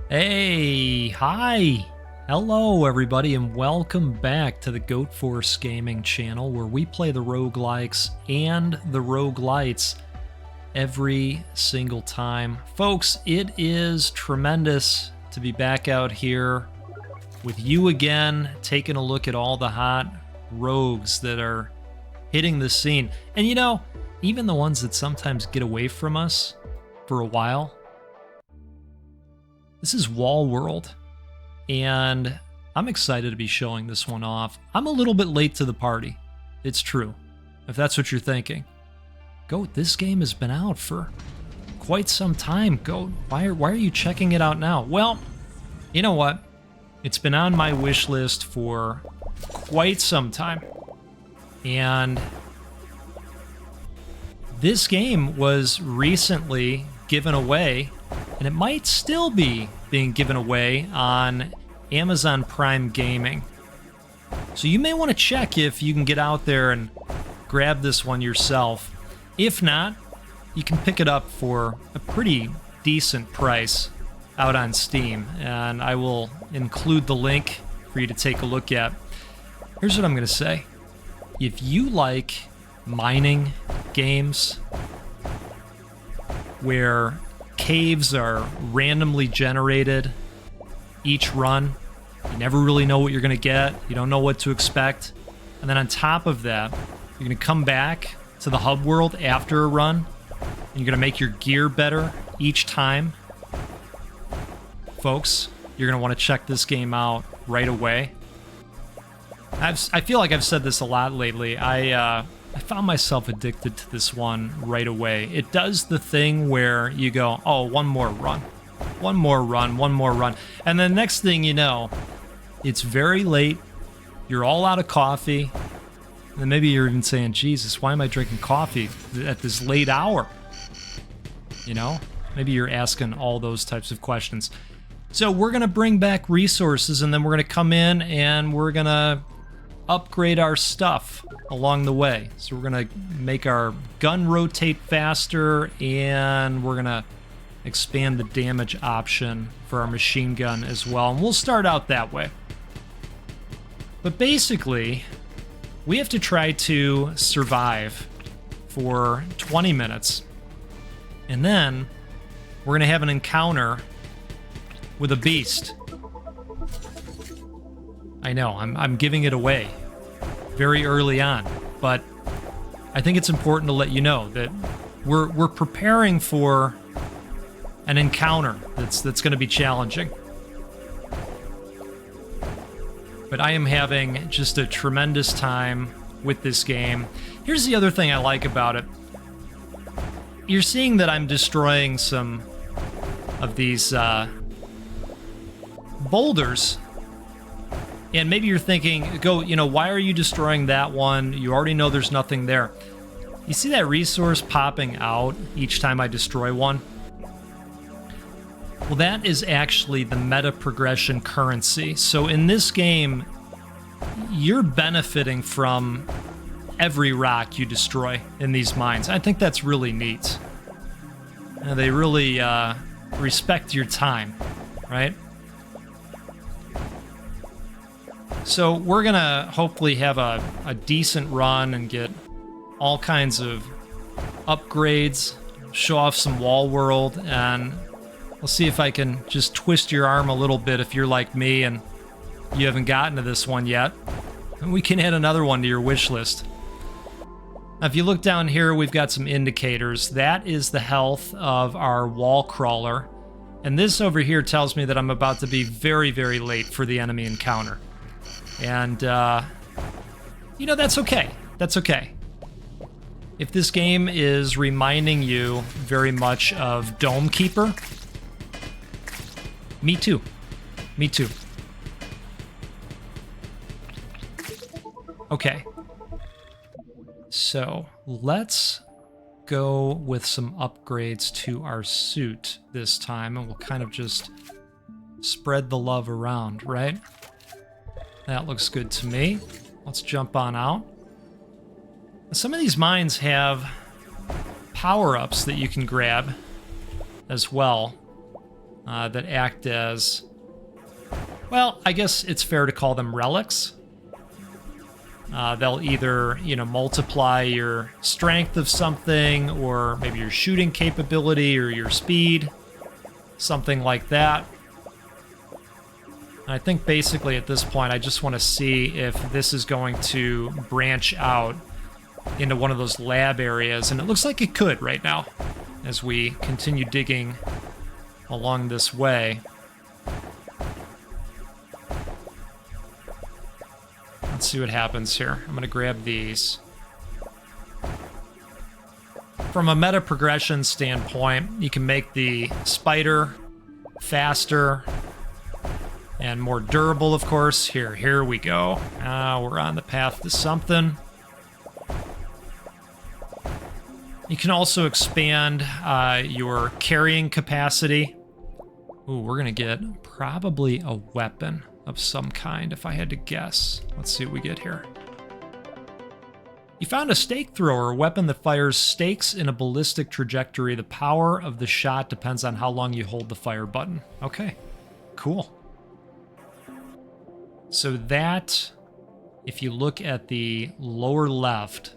Hey, hi. Hello, everybody, and welcome back to the Goat Force Gaming channel where we play the roguelikes and the roguelites every single time. Folks, it is tremendous to be back out here with you again, taking a look at all the hot rogues that are hitting the scene. And you know, even the ones that sometimes get away from us for a while. This is Wall World, and I'm excited to be showing this one off. I'm a little bit late to the party. It's true, if that's what you're thinking. Goat, this game has been out for quite some time, Goat. Why are you checking it out now? Well, you know what? It's been on my wish list for quite some time. And this game was recently given away, and it might still be being given away on Amazon Prime Gaming. So you may want to check if you can get out there and grab this one yourself. If not, you can pick it up for a pretty decent price out on Steam, and I will include the link for you to take a look at. Here's what I'm going to say. If you like mining games where caves are randomly generated each run, you never really know what you're going to get, you don't know what to expect, and then on top of that, you're going to come back to the hub world after a run, and you're going to make your gear better each time. Folks, you're going to want to check this game out right away. I feel like I've said this a lot lately. I found myself addicted to this one right away. It does the thing where you go, oh, one more run. One more run, one more run. And then next thing you know, it's very late. You're all out of coffee. And then maybe you're even saying, Jesus, why am I drinking coffee at this late hour? You know, maybe you're asking all those types of questions. So we're going to bring back resources, and then we're going to come in and we're going to upgrade our stuff along the way. So we're going to make our gun rotate faster, and we're going to expand the damage option for our machine gun as well. And we'll start out that way. But basically, we have to try to survive for 20 minutes. And then we're going to have an encounter with a beast. I know, I'm giving it away very early on, but I think it's important to let you know that we're preparing for an encounter that's going to be challenging. But I am having just a tremendous time with this game. Here's the other thing I like about it. You're seeing that I'm destroying some of these boulders. And maybe you're thinking, why are you destroying that one? You already know there's nothing there. You see that resource popping out each time I destroy one? Well, that is actually the meta progression currency. So in this game, you're benefiting from every rock you destroy in these mines. I think that's really neat. They really respect your time, right? So we're going to hopefully have a decent run and get all kinds of upgrades, show off some wall world, and we'll see if I can just twist your arm a little bit if you're like me and you haven't gotten to this one yet. And we can add another one to your wish list. Now, if you look down here, we've got some indicators. That is the health of our wall crawler. And this over here tells me that I'm about to be very, very late for the enemy encounter. And, that's okay. That's okay. If this game is reminding you very much of Dome Keeper, me too. Me too. Okay. So, let's go with some upgrades to our suit this time, and we'll kind of just spread the love around, right? That looks good to me. Let's jump on out. Some of these mines have power-ups that you can grab as well. that act as, well, I guess it's fair to call them relics. They'll either, multiply your strength of something, or maybe your shooting capability or your speed, something like that. And I think basically at this point, I just want to see if this is going to branch out into one of those lab areas, and it looks like it could right now as we continue digging along this way. Let's see what happens here. I'm going to grab these. From a meta progression standpoint, you can make the spider faster and more durable, of course. Here we go. We're on the path to something. You can also expand your carrying capacity. Ooh, we're going to get probably a weapon of some kind, if I had to guess. Let's see what we get here. You found a stake thrower, a weapon that fires stakes in a ballistic trajectory. The power of the shot depends on how long you hold the fire button. Okay, cool. So that, if you look at the lower left,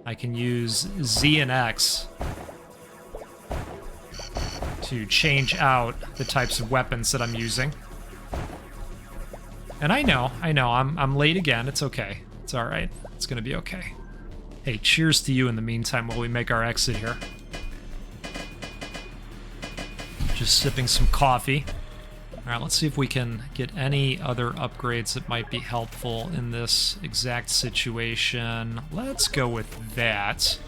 I can use Z and X to change out the types of weapons that I'm using. And I know, I'm late again. It's okay. It's all right. It's gonna be okay. Hey, cheers to you in the meantime while we make our exit here. Just sipping some coffee. All right, let's see if we can get any other upgrades that might be helpful in this exact situation. Let's go with that.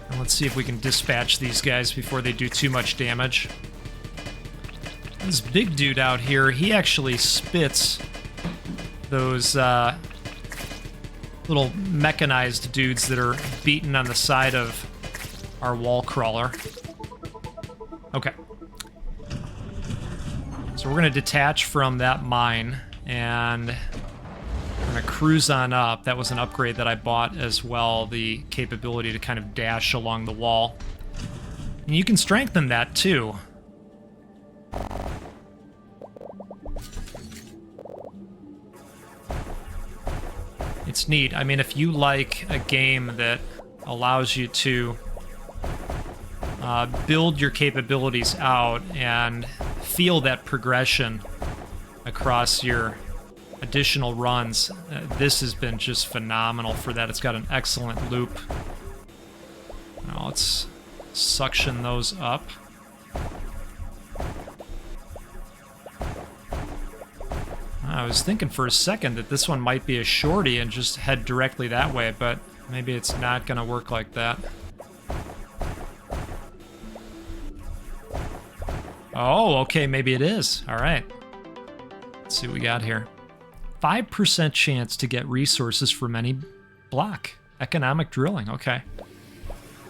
And let's see if we can dispatch these guys before they do too much damage. This big dude out here, he actually spits those little mechanized dudes that are beaten on the side of our wall crawler. Okay. So we're going to detach from that mine, and we're going to cruise on up. That was an upgrade that I bought as well, the capability to kind of dash along the wall. And you can strengthen that too. It's neat. I mean, if you like a game that allows you to build your capabilities out and feel that progression across your additional runs, this has been just phenomenal for that. It's got an excellent loop. Now let's suction those up. I was thinking for a second that this one might be a shorty and just head directly that way, but maybe it's not going to work like that. Oh, okay, maybe it is. All right. Let's see what we got here. 5% chance to get resources from any block. Economic drilling, okay.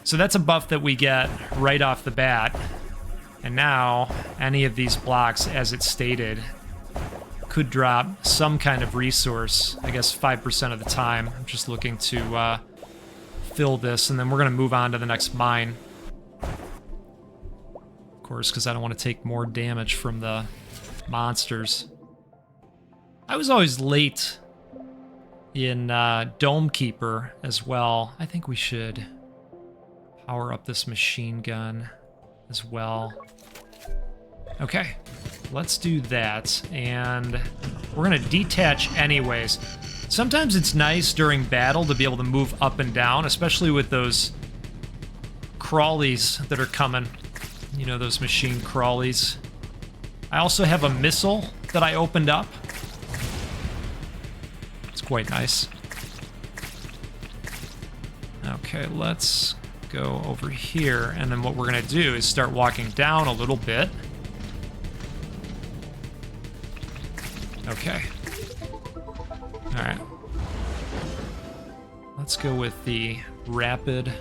So that's a buff that we get right off the bat. And now, any of these blocks, as it's stated, could drop some kind of resource, I guess 5% of the time. I'm just looking to fill this, and then we're going to move on to the next mine. Of course, because I don't want to take more damage from the monsters. I was always late in Dome Keeper as well. I think we should power up this machine gun as well. Okay, let's do that, and we're going to detach anyways. Sometimes it's nice during battle to be able to move up and down, especially with those crawlies that are coming. You know, those machine crawlies. I also have a missile that I opened up. It's quite nice. Okay, let's go over here, and then what we're going to do is start walking down a little bit. Okay. Alright. Let's go with the rapid.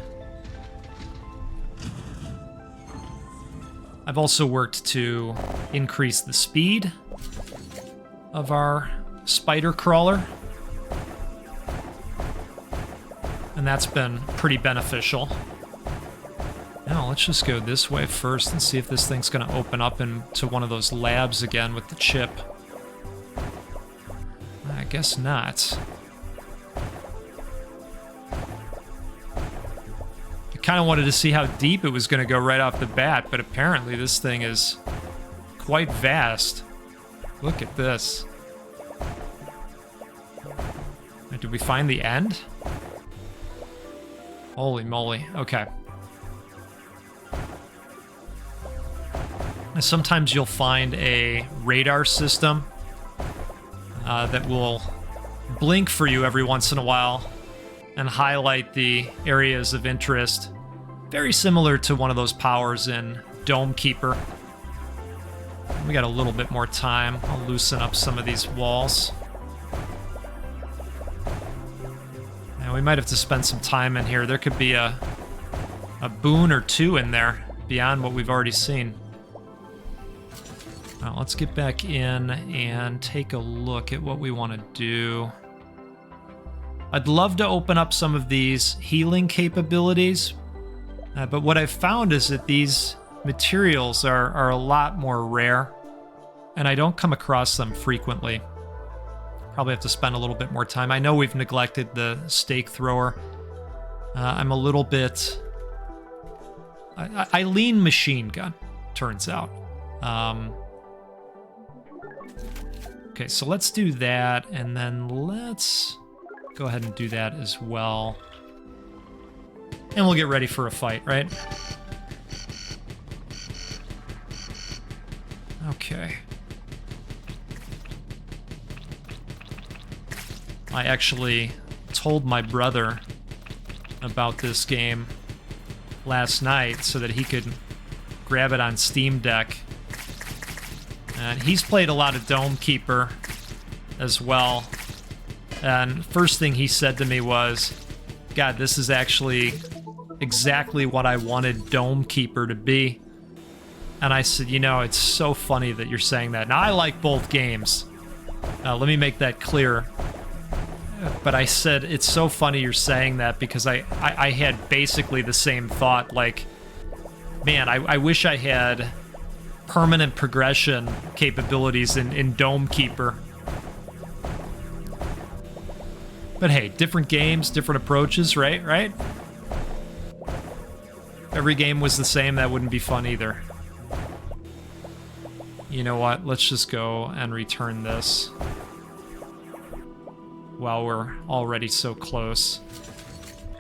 I've also worked to increase the speed of our spider crawler. And that's been pretty beneficial. Now, let's just go this way first and see if this thing's going to open up into one of those labs again with the chip. I guess not. I kind of wanted to see how deep it was going to go right off the bat, but apparently this thing is quite vast. Look at this. Did we find the end? Holy moly. Okay. Sometimes you'll find a radar system that will blink for you every once in a while and highlight the areas of interest. Very similar to one of those powers in Dome Keeper. We got a little bit more time. I'll loosen up some of these walls. Now we might have to spend some time in here. There could be a boon or two in there beyond what we've already seen. Now, let's get back in and take a look at what we want to do. I'd love to open up some of these healing capabilities, but what I've found is that these materials are a lot more rare, and I don't come across them frequently. Probably have to spend a little bit more time. I know we've neglected the stake thrower. I'm a little bit... I lean machine gun, turns out. Okay, so let's do that, and then let's go ahead and do that as well. And we'll get ready for a fight, right? Okay. I actually told my brother about this game last night so that he could grab it on Steam Deck. And he's played a lot of Dome Keeper as well. And first thing he said to me was, God, this is actually exactly what I wanted Dome Keeper to be. And I said, you know, it's so funny that you're saying that. Now, I like both games. Let me make that clear. But I said, it's so funny you're saying that because I had basically the same thought. Like, man, I wish I had permanent progression capabilities in Dome Keeper. But hey, different games, different approaches, right? Every game was the same, that wouldn't be fun either. You know what, let's just go and return this while we're already so close.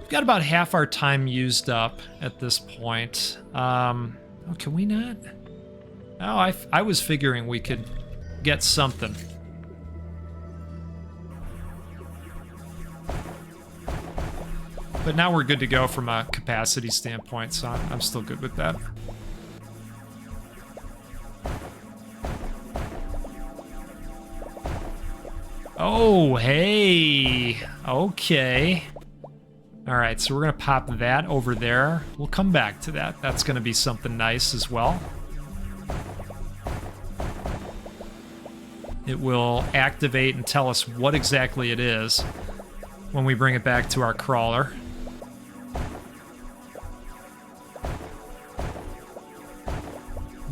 We've got about half our time used up at this point. Oh, can we not? Oh, I was figuring we could get something. But now we're good to go from a capacity standpoint, so I'm still good with that. Oh, hey. Okay. All right, so we're going to pop that over there. We'll come back to that. That's going to be something nice as well. It will activate and tell us what exactly it is when we bring it back to our crawler.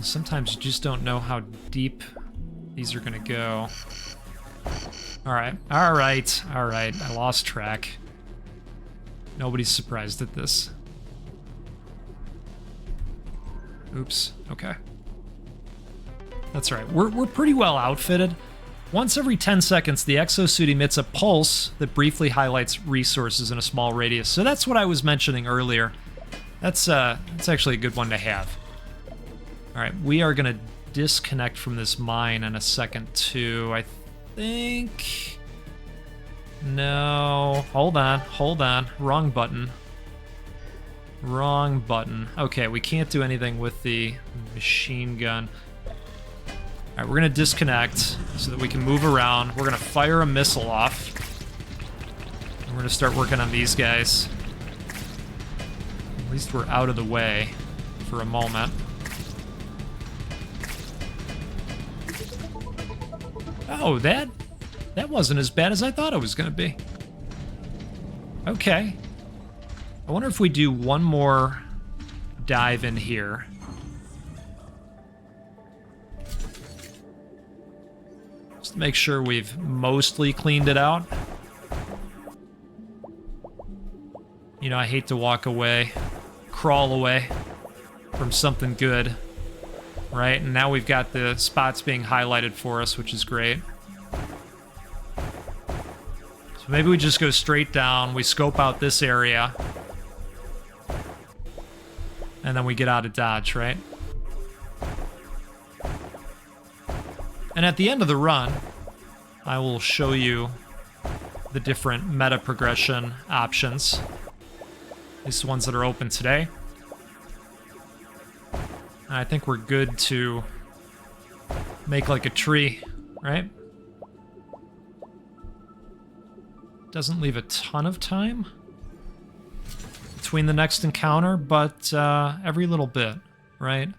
Sometimes you just don't know how deep these are going to go. All right. I lost track. Nobody's surprised at this. Oops. Okay. That's right. We're pretty well outfitted. Once every 10 seconds, the exosuit emits a pulse that briefly highlights resources in a small radius. So that's what I was mentioning earlier. That's actually a good one to have. All right, we are gonna disconnect from this mine in a second too. I think. No, hold on. Wrong button. Okay, we can't do anything with the machine gun. All right, we're gonna disconnect so that we can move around. We're gonna fire a missile off. And we're gonna start working on these guys. At least we're out of the way for a moment. Oh, that wasn't as bad as I thought it was gonna be. Okay. I wonder if we do one more dive in here. Just to make sure we've mostly cleaned it out. You know, I hate to walk away, crawl away from something good, right? And now we've got the spots being highlighted for us, which is great. So maybe we just go straight down, we scope out this area, and then we get out of Dodge, right? And at the end of the run, I will show you the different meta progression options. These ones that are open today. And I think we're good to make like a tree, right? Doesn't leave a ton of time between the next encounter, but every little bit, right?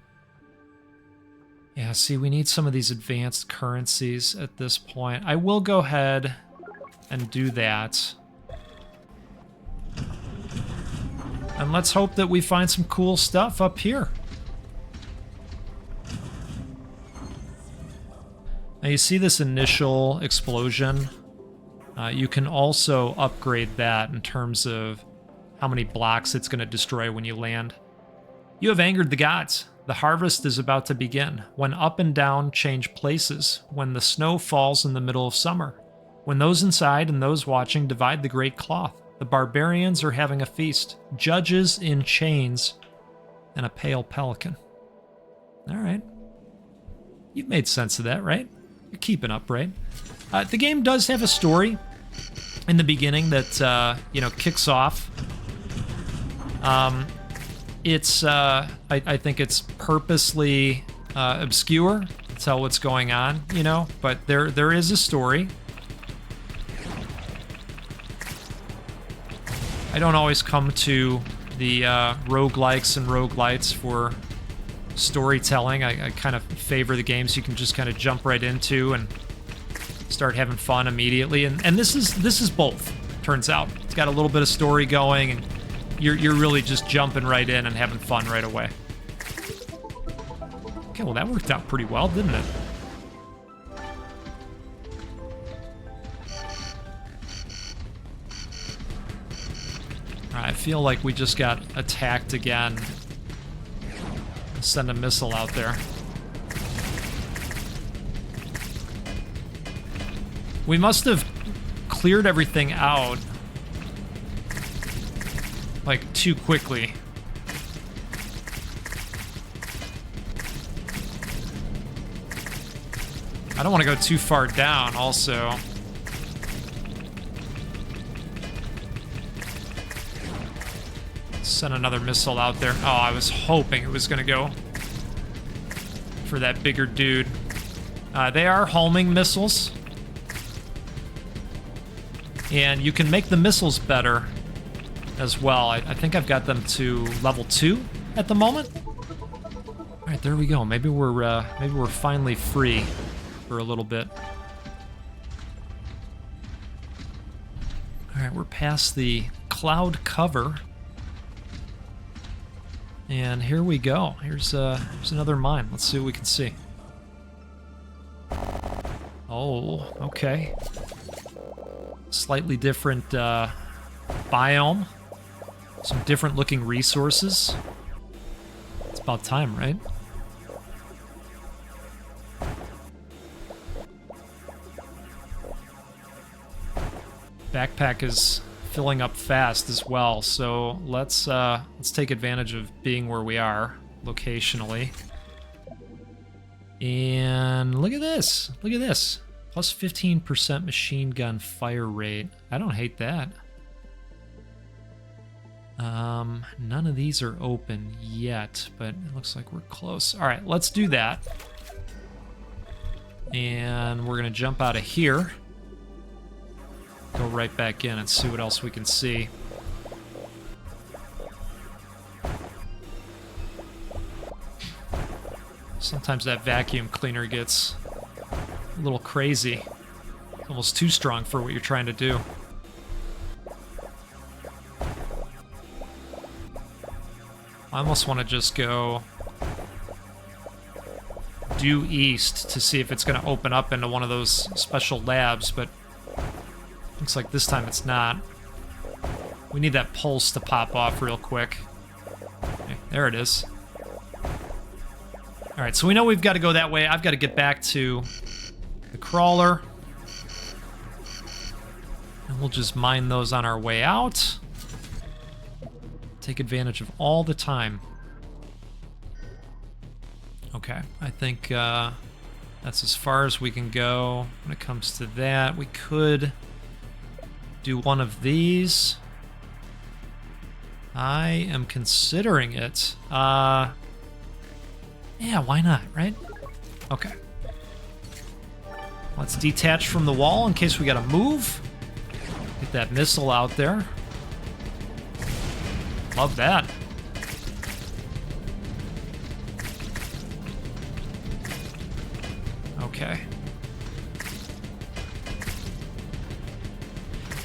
Yeah, see, we need some of these advanced currencies at this point. I will go ahead and do that. And let's hope that we find some cool stuff up here. Now you see this initial explosion. You can also upgrade that in terms of how many blocks it's going to destroy when you land. You have angered the gods. The harvest is about to begin. When up and down change places. When the snow falls in the middle of summer. When those inside and those watching divide the great cloth. The barbarians are having a feast. Judges in chains and a pale pelican. All right. You've made sense of that, right? You're keeping up, right? The game does have a story in the beginning that, you know, kicks off. I think it's purposely obscure to tell what's going on, you know, but there is a story. I don't always come to the roguelikes and roguelites for storytelling. I kind of favor the games you can just kind of jump right into and start having fun immediately. And this is both, turns out. It's got a little bit of story going, and you're really just jumping right in and having fun right away. Okay, well that worked out pretty well, didn't it? I feel like we just got attacked again. Send a missile out there. We must have cleared everything out like too quickly. I don't want to go too far down also. Send another missile out there. Oh, I was hoping it was going to go for that bigger dude. They are homing missiles. And you can make the missiles better as well. I think I've got them to level 2 at the moment. All right, there we go. Maybe we're finally free for a little bit. All right, we're past the cloud cover. And here we go. Here's another mine. Let's see what we can see. Oh, okay. Slightly different biome. Some different looking resources. It's about time, right? Backpack is filling up fast as well, so let's take advantage of being where we are locationally. And look at this. Look at this. Plus 15% machine gun fire rate. I don't hate that. None of these are open yet, but it looks like we're close. All right, let's do that. And we're gonna jump out of here. Go right back in and see what else we can see. Sometimes that vacuum cleaner gets a little crazy. Almost too strong for what you're trying to do. I almost want to just go due east to see if it's going to open up into one of those special labs, but looks like this time it's not. We need that pulse to pop off real quick. Okay, there it is. All right, so we know we've got to go that way. I've got to get back to the crawler. And we'll just mine those on our way out. Take advantage of all the time. Okay, I think that's as far as we can go when it comes to that. We could do one of these. I am considering it. Yeah, why not, right? Okay. Let's detach from the wall in case we gotta move. Get that missile out there. Love that. Okay.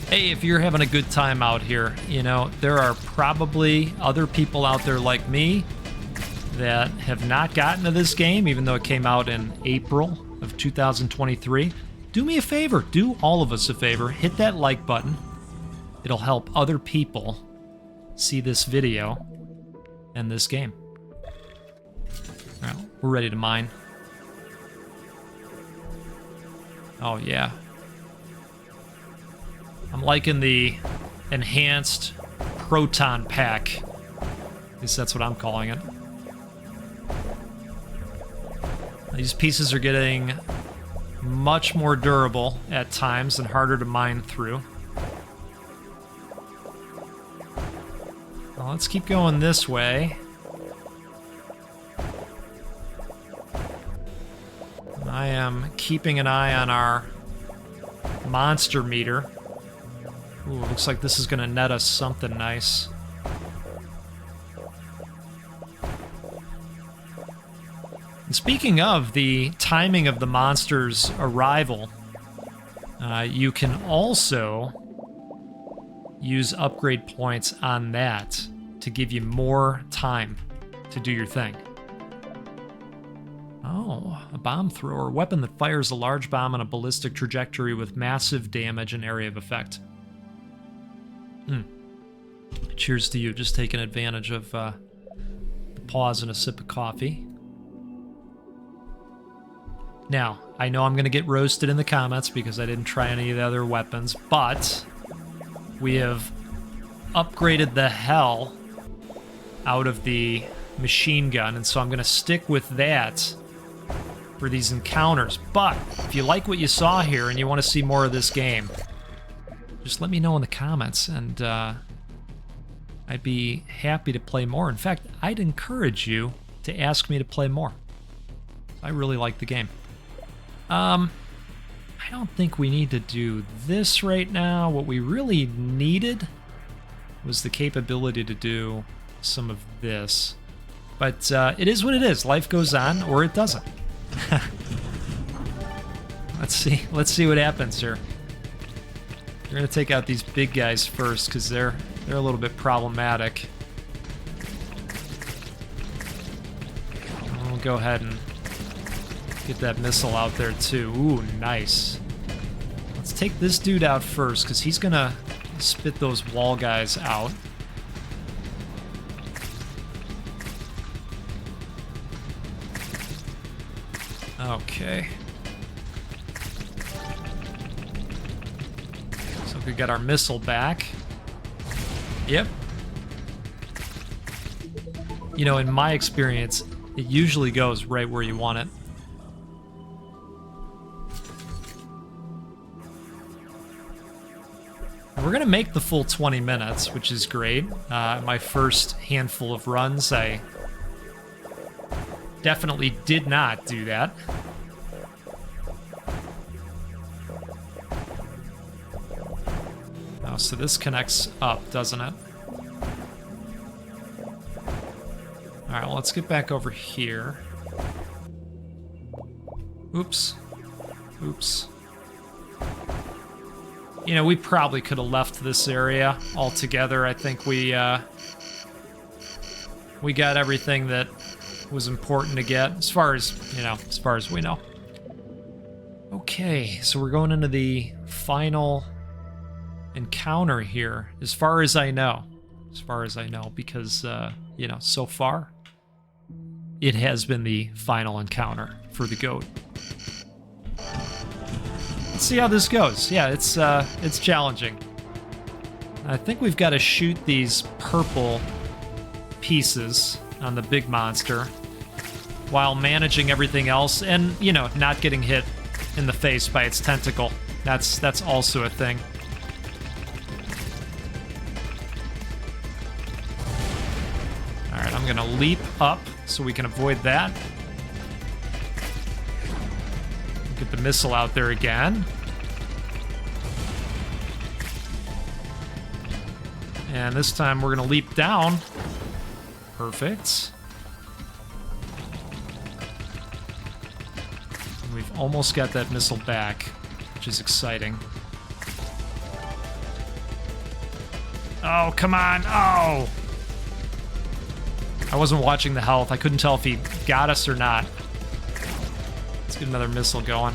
Hey, if you're having a good time out here, you know, there are probably other people out there like me that have not gotten to this game, even though it came out in April of 2023. Do me a favor, do all of us a favor, hit that like button. It'll help other people see this video and this game. All right, we're ready to mine. Oh, yeah. I'm liking the enhanced proton pack. At least that's what I'm calling it. These pieces are getting much more durable at times and harder to mine through. Well, let's keep going this way. I am keeping an eye on our monster meter. Ooh, looks like this is going to net us something nice. And speaking of the timing of the monster's arrival, you can also use upgrade points on that to give you more time to do your thing. Oh, a bomb thrower. Weapon that fires a large bomb on a ballistic trajectory with massive damage and area of effect. Cheers to you, just taking advantage of the pause and a sip of coffee. Now, I know I'm going to get roasted in the comments because I didn't try any of the other weapons, but we have upgraded the hell out of the machine gun, and so I'm going to stick with that for these encounters. But if you like what you saw here and you want to see more of this game, just let me know in the comments, and I'd be happy to play more. In fact, I'd encourage you to ask me to play more. I really like the game. I don't think we need to do this right now. What we really needed was the capability to do some of this. But it is what it is. Life goes on, or it doesn't. Let's see what happens here. We're gonna take out these big guys first because they're a little bit problematic. We'll go ahead and get that missile out there too. Ooh, nice. Let's take this dude out first because he's gonna spit those wall guys out. Okay. So we got our missile back. Yep. You know, in my experience, it usually goes right where you want it. We're gonna make the full 20 minutes, which is great. My first handful of runs, I definitely did not do that. Oh, so this connects up, doesn't it? Alright, well, let's get back over here. Oops. Oops. You know, we probably could have left this area altogether. I think we We got everything that was important to get, as far as, you know, as far as we know. Okay, so we're going into the final encounter here, as far as I know. As far as I know, because, you know, so far, it has been the final encounter for the goat. Let's see how this goes. Yeah, it's challenging. I think we've got to shoot these purple pieces on the big monster while managing everything else and, you know, not getting hit in the face by its tentacle. That's also a thing. All right, I'm gonna leap up so we can avoid that. Get the missile out there again. And this time we're gonna leap down. Perfect. And we've almost got that missile back, which is exciting. Oh, come on. Oh! I wasn't watching the health. I couldn't tell if he got us or not. Let's get another missile going.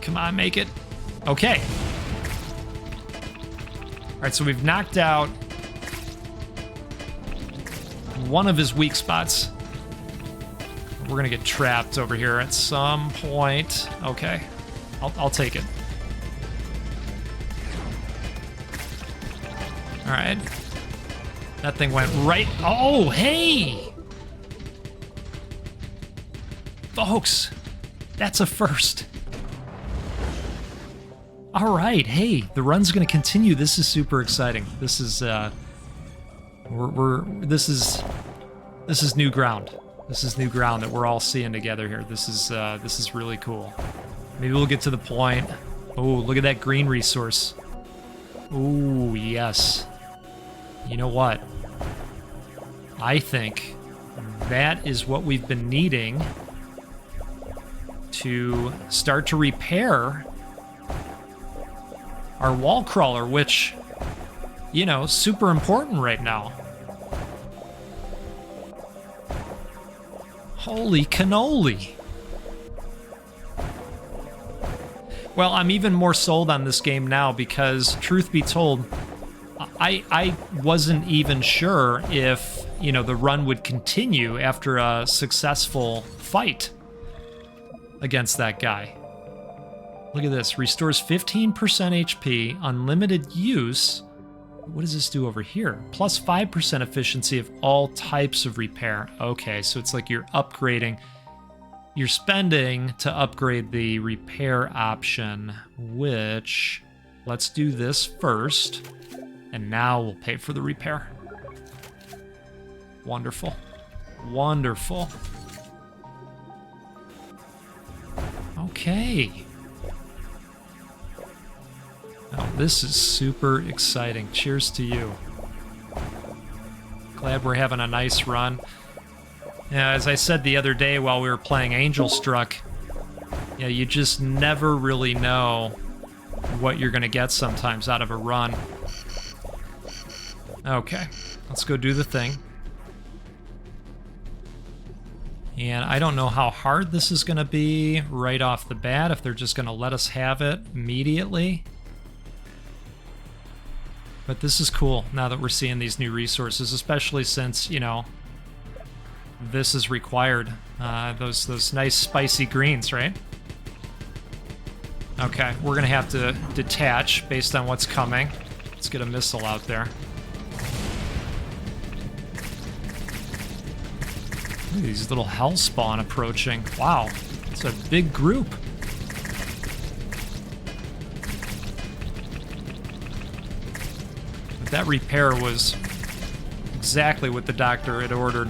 Come on, make it. Okay. All right, so we've knocked out one of his weak spots. We're gonna get trapped over here at some point. Okay, I'll take it. All right. That thing went right. Oh, hey! Folks, that's a first. All right, hey, the run's gonna continue. This is super exciting. This is this is new ground. This is new ground that we're all seeing together here. This is really cool. Maybe we'll get to the point. Oh, look at that green resource. Oh, yes. You know what? I think that is what we've been needing to start to repair our wall crawler, which, you know, super important right now. Holy cannoli. Well, I'm even more sold on this game now because, truth be told, I wasn't even sure if, you know, the run would continue after a successful fight against that guy. Look at this. Restores 15% HP, unlimited use. What does this do over here? Plus 5% efficiency of all types of repair. Okay, so it's like you're upgrading. You're spending to upgrade the repair option, which, let's do this first, and now we'll pay for the repair. Wonderful. Wonderful. Okay. Oh, this is super exciting. Cheers to you. Glad we're having a nice run. Yeah, as I said the other day while we were playing Angel Struck, yeah, you just never really know what you're gonna get sometimes out of a run. Okay, let's go do the thing. And I don't know how hard this is gonna be right off the bat, if they're just gonna let us have it immediately. But this is cool now that we're seeing these new resources, especially since, you know, this is required. Those nice spicy greens, right? Okay, we're gonna have to detach based on what's coming. Let's get a missile out there. Look at these little hell spawn approaching. Wow, it's a big group. But that repair was exactly what the doctor had ordered.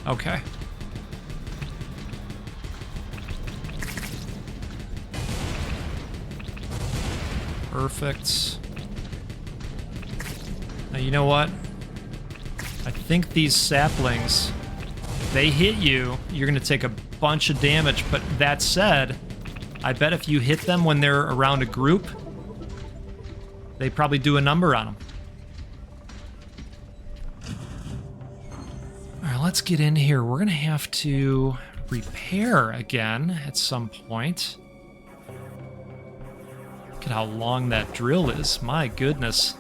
Okay. Perfect. Now, you know what? I think these saplings, if they hit you, you're going to take a bunch of damage. But that said, I bet if you hit them when they're around a group, they probably do a number on them. All right, let's get in here. We're gonna have to repair again at some point. Look at how long that drill is. My goodness.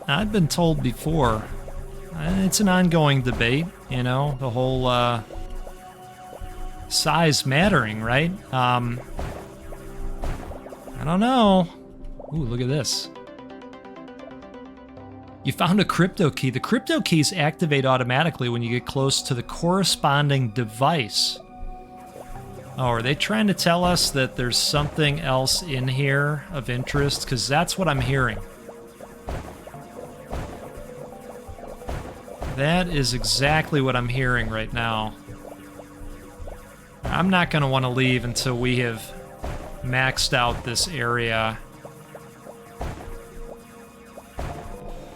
I've been told before, it's an ongoing debate, you know, the whole size mattering, right? I don't know. Ooh, look at this. You found a crypto key. The crypto keys activate automatically when you get close to the corresponding device. Oh, are they trying to tell us that there's something else in here of interest? Because that's what I'm hearing. That is exactly what I'm hearing right now. I'm not going to want to leave until we have maxed out this area.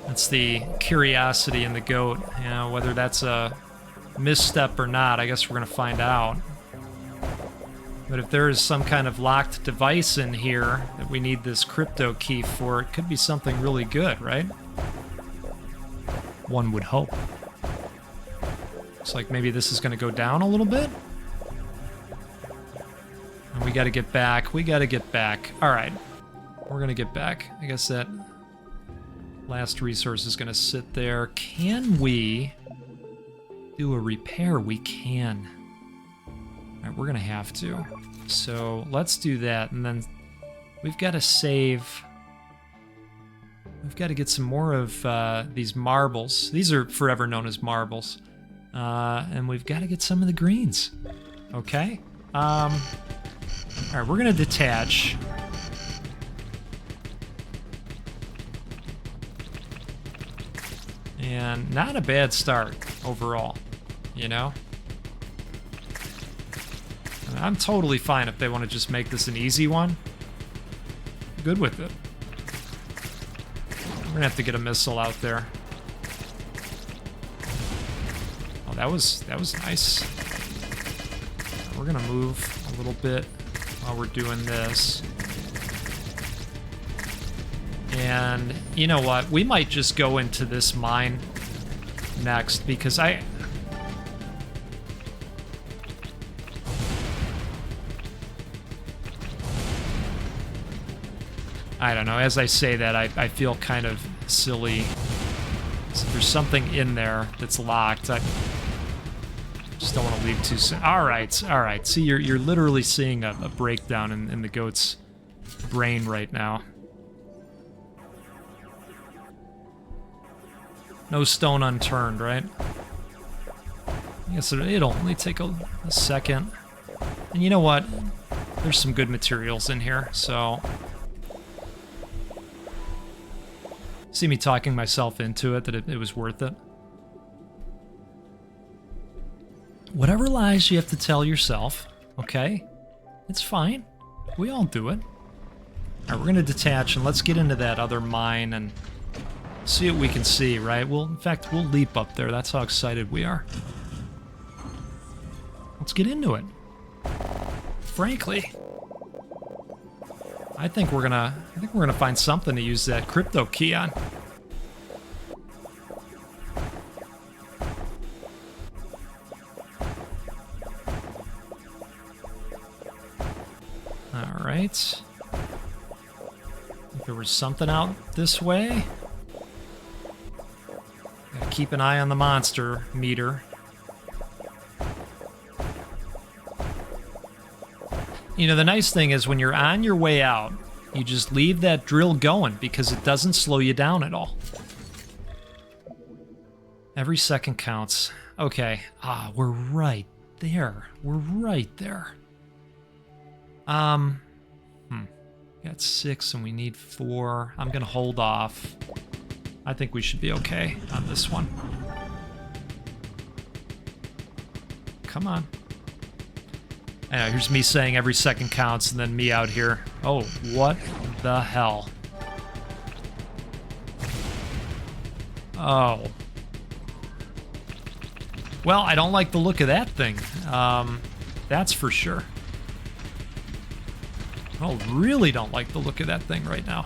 That's the curiosity in the goat. You know, whether that's a misstep or not, I guess we're going to find out. But if there is some kind of locked device in here that we need this crypto key for, it could be something really good, right? One would hope. Looks like maybe this is going to go down a little bit. And we got to get back. We got to get back. All right. We're going to get back. I guess that last resource is going to sit there. Can we do a repair? We can. All right, we're going to have to. So let's do that. And then we've got to save. We've got to get some more of these marbles. These are forever known as marbles. And we've got to get some of the greens. Okay? All right, we're going to detach. And not a bad start overall, you know? I'm totally fine if they want to just make this an easy one. Good with it. We're gonna have to get a missile out there. Oh, that was nice. We're gonna move a little bit while we're doing this. And you know what? We might just go into this mine next because I don't know. As I say that, I feel kind of silly. So there's something in there that's locked. I just don't want to leave too soon. All right. See, you're literally seeing a breakdown in the goat's brain right now. No stone unturned, right? I guess it'll only take a second. And you know what? There's some good materials in here, so... See me talking myself into it, that it was worth it. Whatever lies you have to tell yourself, okay? It's fine. We all do it. All right, we're gonna detach and let's get into that other mine and see what we can see, right? In fact, we'll leap up there. That's how excited we are. Let's get into it. Frankly, I think we're gonna find something to use that crypto key on. All right. I think there was something out this way. Gotta keep an eye on the monster meter. You know, the nice thing is when you're on your way out, you just leave that drill going because it doesn't slow you down at all. Every second counts. Okay. We're right there. We're right there. Got 6 and we need 4. I'm gonna hold off. I think we should be okay on this one. Come on. Here's me saying every second counts and then me out here. Oh, what the hell? Oh. Well, I don't like the look of that thing. That's for sure. I really don't like the look of that thing right now.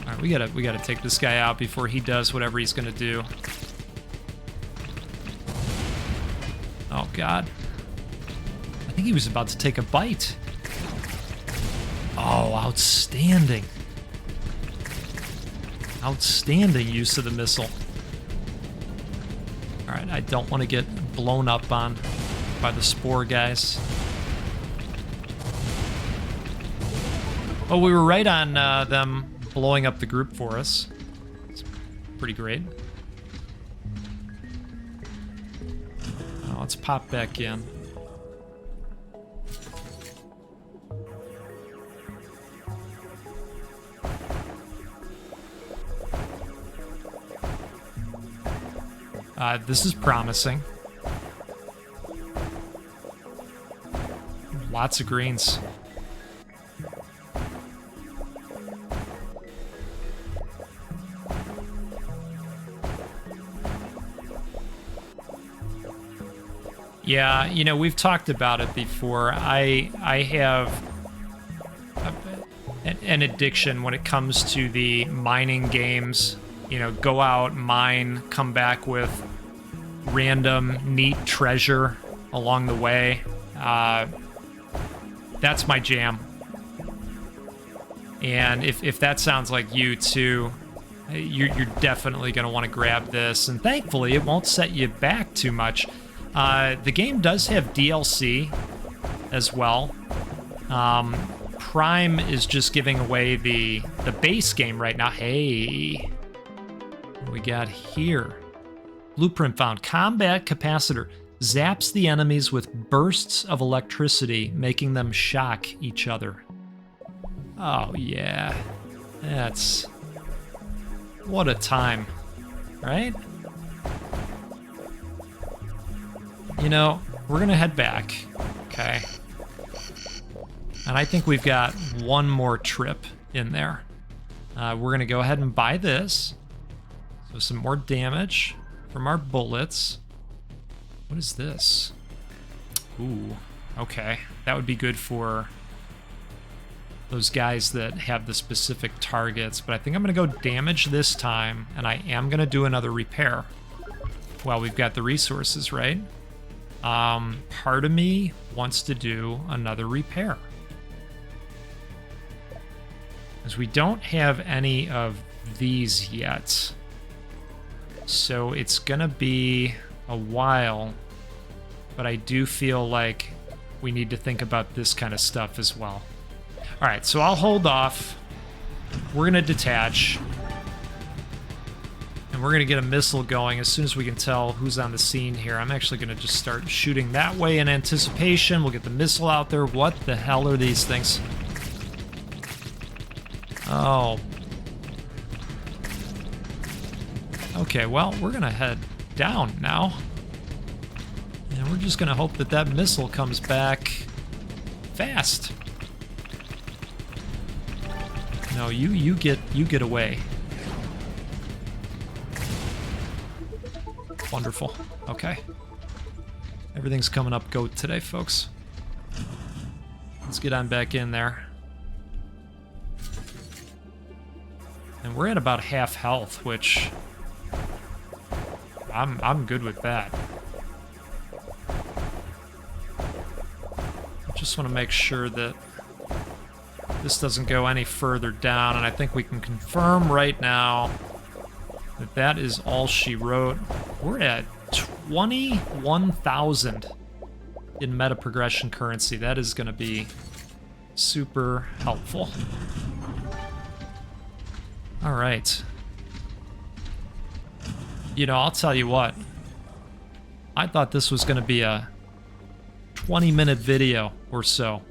All right, we gotta take this guy out before he does whatever he's gonna do. Oh God. I think he was about to take a bite. Oh, outstanding. Outstanding use of the missile. All right, I don't want to get blown up on by the spore guys. Oh, we were right on them blowing up the group for us. It's pretty great. Let's pop back in. This is promising. Lots of greens. Yeah, you know, we've talked about it before. I have an addiction when it comes to the mining games. You know, go out, mine, come back with random neat treasure along the way. That's my jam. And if that sounds like you too, you're definitely going to want to grab this. And thankfully, it won't set you back too much. The game does have DLC as well. Prime is just giving away the base game right now. Hey, what do we got here? Blueprint found. Combat capacitor zaps the enemies with bursts of electricity, making them shock each other. Oh yeah, that's what a time, right? You know, we're gonna head back, okay? And I think we've got one more trip in there. We're gonna go ahead and buy this. So some more damage from our bullets. What is this? Ooh, okay. That would be good for those guys that have the specific targets, but I think I'm gonna go damage this time, and I am gonna do another repair. Well, we've got the resources, right? Part of me wants to do another repair. As we don't have any of these yet. So it's gonna be a while, but I do feel like we need to think about this kind of stuff as well. All right, so I'll hold off. We're gonna detach. And we're gonna get a missile going as soon as we can tell who's on the scene here. I'm actually gonna just start shooting that way in anticipation. We'll get the missile out there. What the hell are these things? Oh. Okay, well, we're gonna head down now. And we're just gonna hope that that missile comes back fast. No, you get away. Wonderful. Okay. Everything's coming up goat today, folks. Let's get on back in there. And we're at about half health, which I'm good with that. I just want to make sure that this doesn't go any further down, and I think we can confirm right now that that is all she wrote. We're at 21,000 in meta progression currency. That is going to be super helpful. All right. You know, I'll tell you what. I thought this was going to be a 20-minute video or so.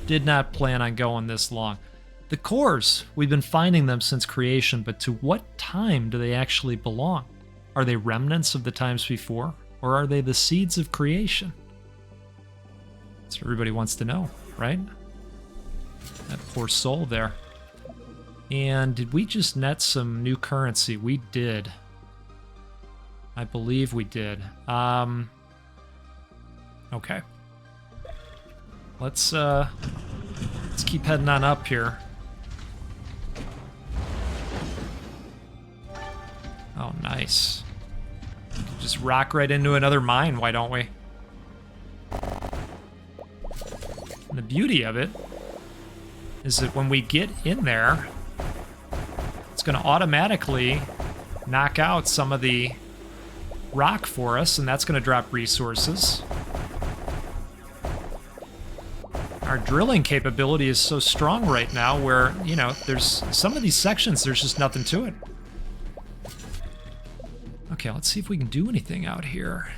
Did not plan on going this long. The cores, we've been finding them since creation, but to what time do they actually belong? Are they remnants of the times before, or are they the seeds of creation? That's what everybody wants to know, right? That poor soul there. And did we just net some new currency? We did. I believe we did. Okay. Let's keep heading on up here. Oh, nice. Just rock right into another mine, why don't we? And the beauty of it is that when we get in there, it's going to automatically knock out some of the rock for us, and that's going to drop resources. Our drilling capability is so strong right now where, you know, there's some of these sections, there's just nothing to it. Okay, let's see if we can do anything out here.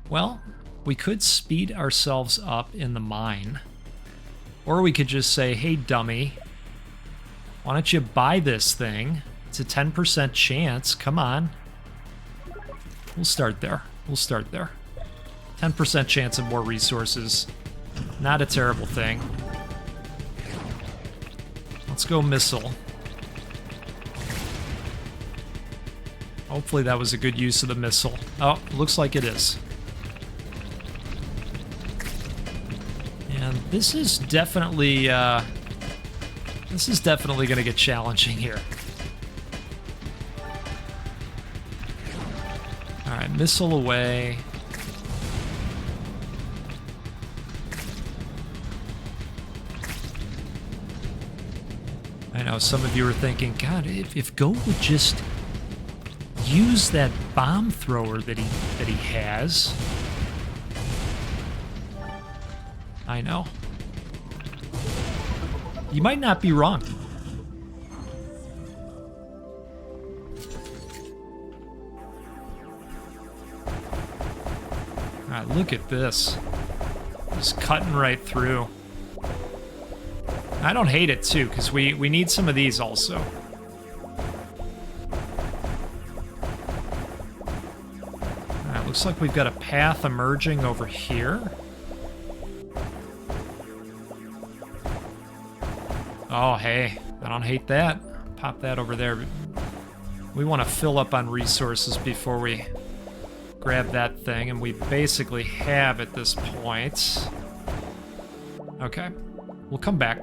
Well, we could speed ourselves up in the mine. Or we could just say, hey, dummy, why don't you buy this thing? It's a 10% chance. Come on. We'll start there. We'll start there. 10% chance of more resources. Not a terrible thing. Let's go missile. Hopefully that was a good use of the missile. Oh, looks like it is. And this is definitely going to get challenging here. All right, missile away. I know some of you are thinking, God, if Go would just use that bomb thrower that he has. I know. You might not be wrong. All right, look at this. Just cutting right through. I don't hate it too, because we need some of these also. Alright, looks like we've got a path emerging over here. Oh, hey, I don't hate that. Pop that over there. We want to fill up on resources before we grab that thing, and we basically have at this point. Okay, we'll come back.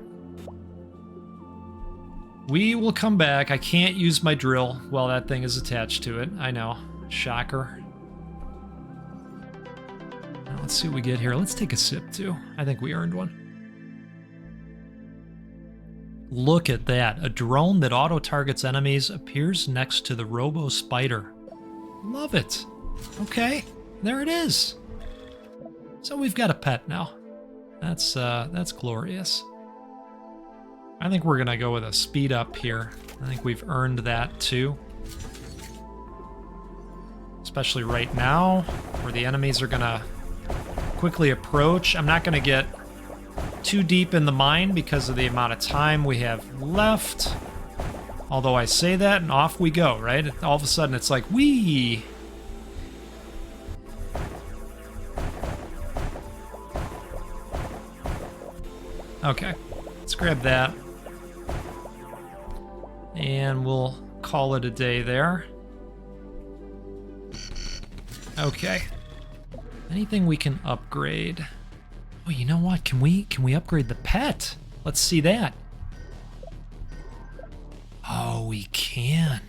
We will come back. I can't use my drill while that thing is attached to it. I know. Shocker. Now let's see what we get here. Let's take a sip, too. I think we earned one. Look at that. A drone that auto-targets enemies appears next to the robo-spider. Love it. Okay. There it is. So we've got a pet now. That's glorious. I think we're gonna go with a speed up here. I think we've earned that too. Especially right now, where the enemies are gonna quickly approach. I'm not gonna get too deep in the mine because of the amount of time we have left. Although I say that and off we go, right? All of a sudden it's like, whee! Okay, let's grab that. And we'll call it a day there. Okay. Anything we can upgrade? Oh, you know what? Can we upgrade the pet? Let's see that. Oh, we can.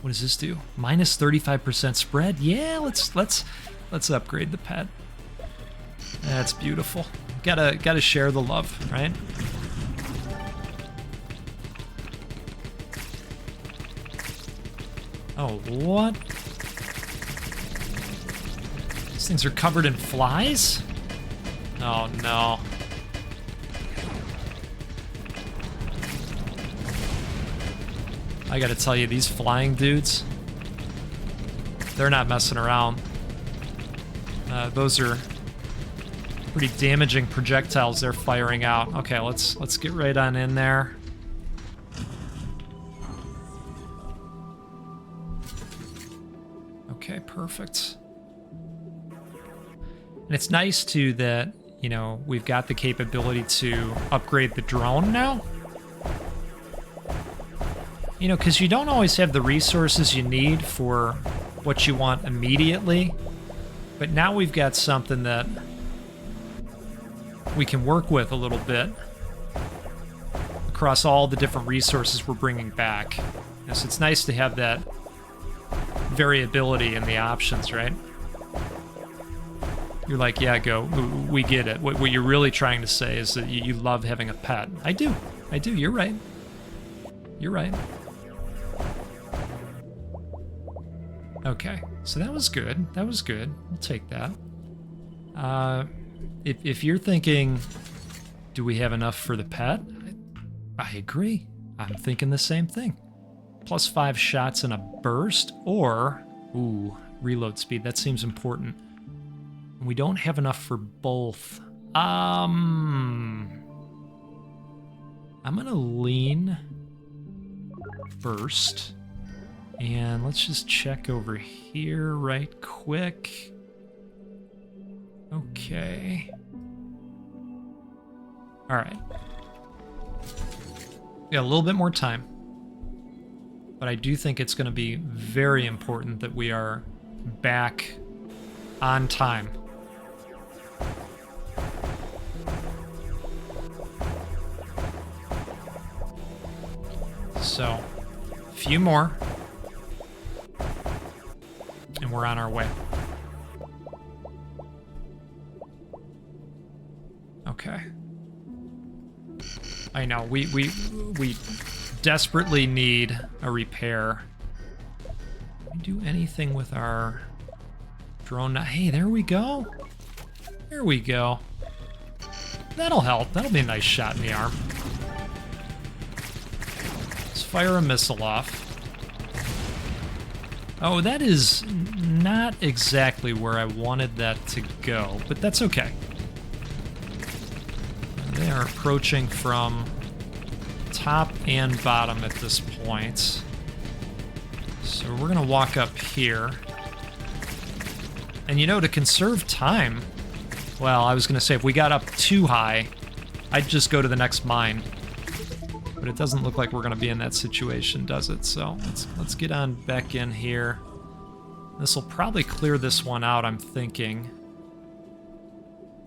What does this do? Minus 35% spread? Yeah, let's upgrade the pet. That's beautiful. Gotta share the love, right? Oh, what? These things are covered in flies? Oh, no. I gotta tell you, these flying dudes, they're not messing around. Those are pretty damaging projectiles they're firing out. Okay, let's get right on in there. Okay, perfect. And it's nice too that, you know, we've got the capability to upgrade the drone now. You know, because you don't always have the resources you need for what you want immediately. But now we've got something that we can work with a little bit across all the different resources we're bringing back. So it's nice to have that variability in the options, right? You're like, yeah, go. We get it. What you're really trying to say is that you love having a pet. I do. You're right. You're right. Okay, so that was good. We'll take that. If you're thinking, do we have enough for the pet? I agree. I'm thinking the same thing. +5 shots in a burst, or, ooh, reload speed. That seems important. We don't have enough for both. I'm gonna lean burst. And let's just check over here right quick. Okay. All right. We got a little bit more time. But I do think it's going to be very important that we are back on time. So, a few more. And we're on our way. Okay. I know, we desperately need a repair. Can we do anything with our drone? Hey, there we go. There we go. That'll help. That'll be a nice shot in the arm. Let's fire a missile off. Oh, that is not exactly where I wanted that to go, but that's okay. They are approaching from top and bottom at this point. So we're gonna walk up here. And you know, to conserve time, well, I was gonna say if we got up too high, I'd just go to the next mine. But it doesn't look like we're gonna be in that situation, does it? So let's get on back in here. This will probably clear this one out, I'm thinking.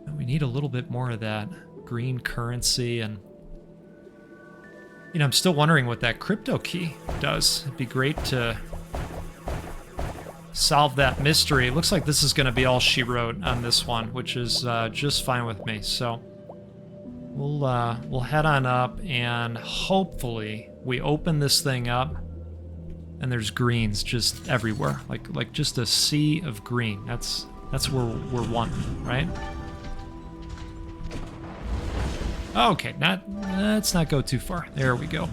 And we need a little bit more of that green currency, and you know, I'm still wondering what that crypto key does. It'd be great to solve that mystery. It looks like this is gonna be all she wrote on this one, which is just fine with me. So we'll head on up, and hopefully we open this thing up and there's greens just everywhere, like just a sea of green. That's where we're wanting, right? Okay, let's not go too far. There we go.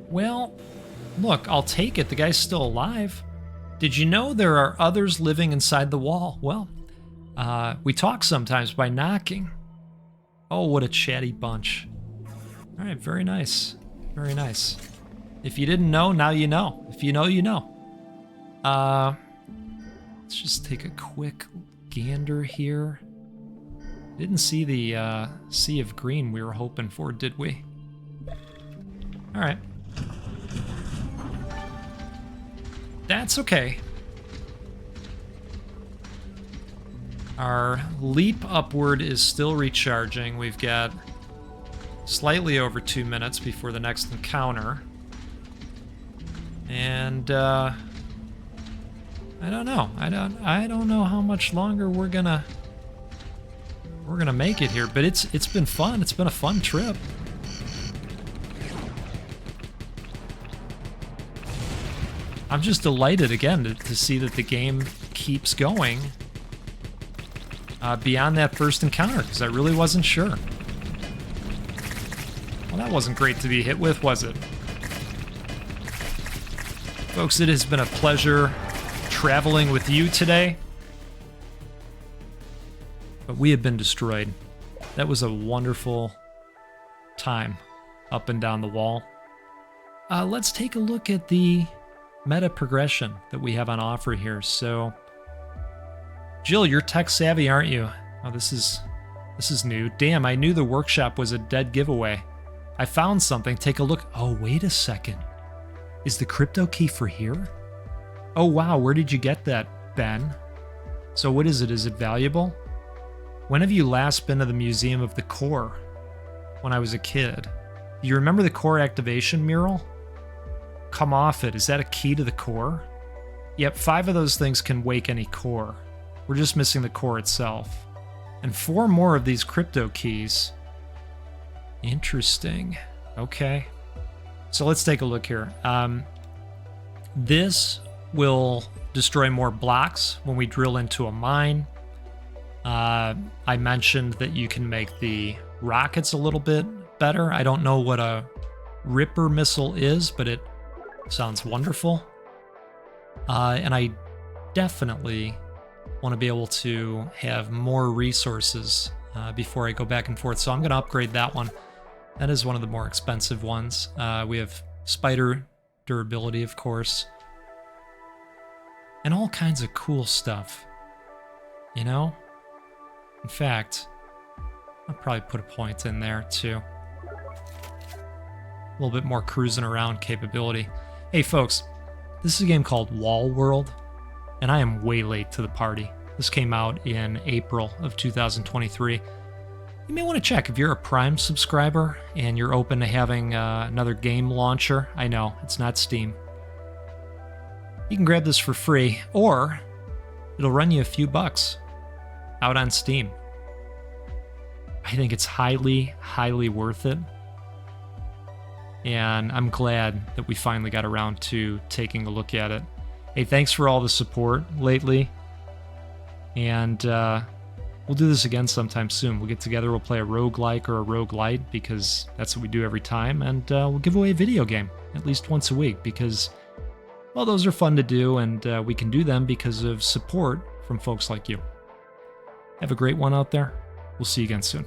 Well, look, I'll take it. The guy's still alive. Did you know there are others living inside the wall? Well, we talk sometimes by knocking. Oh, what a chatty bunch. All right, very nice. Very nice. If you didn't know, now you know. If you know, you know. Let's just take a quick gander here. Didn't see the sea of green we were hoping for, did we? All right. That's okay. Our leap upward is still recharging. We've got slightly over 2 minutes before the next encounter. And I don't know. I don't know how much longer we're gonna make it here, but it's been fun. It's been a fun trip. I'm just delighted again to see that the game keeps going beyond that first encounter, because I really wasn't sure. Well, that wasn't great to be hit with, was it? Folks, it has been a pleasure traveling with you today, but we have been destroyed. That was a wonderful time up and down the wall. Let's take a look at the meta progression that we have on offer here. So, Jill, you're tech savvy, aren't you? Oh, this is new. Damn, I knew the workshop was a dead giveaway. I found something. Take a look. Oh, wait a second. Is the crypto key for here? Oh wow, where did you get that, Ben? So what is it? Is it valuable? When have you last been to the Museum of the Core? When I was a kid. Do you remember the core activation mural? Come off it. Is that a key to the core? Yep, 5 of those things can wake any core. We're just missing the core itself. And 4 more of these crypto keys. Interesting. Okay. So let's take a look here. This will destroy more blocks when we drill into a mine. I mentioned that you can make the rockets a little bit better. I don't know what a Ripper missile is, but it sounds wonderful. And I definitely want to be able to have more resources before I go back and forth. So I'm going to upgrade that one. That is one of the more expensive ones. We have spider durability, of course. And all kinds of cool stuff. You know? In fact, I'll probably put a point in there too. A little bit more cruising around capability. Hey folks, this is a game called Wall World, and I am way late to the party. This came out in April of 2023. You may want to check if you're a Prime subscriber and you're open to having another game launcher. I know, it's not Steam. You can grab this for free, or it'll run you a few bucks out on Steam. I think it's highly, highly worth it. And I'm glad that we finally got around to taking a look at it. Hey, thanks for all the support lately. And we'll do this again sometime soon. We'll get together, we'll play a roguelike or a roguelite, because that's what we do every time. And we'll give away a video game at least once a week, because, well, those are fun to do, and we can do them because of support from folks like you. Have a great one out there. We'll see you again soon.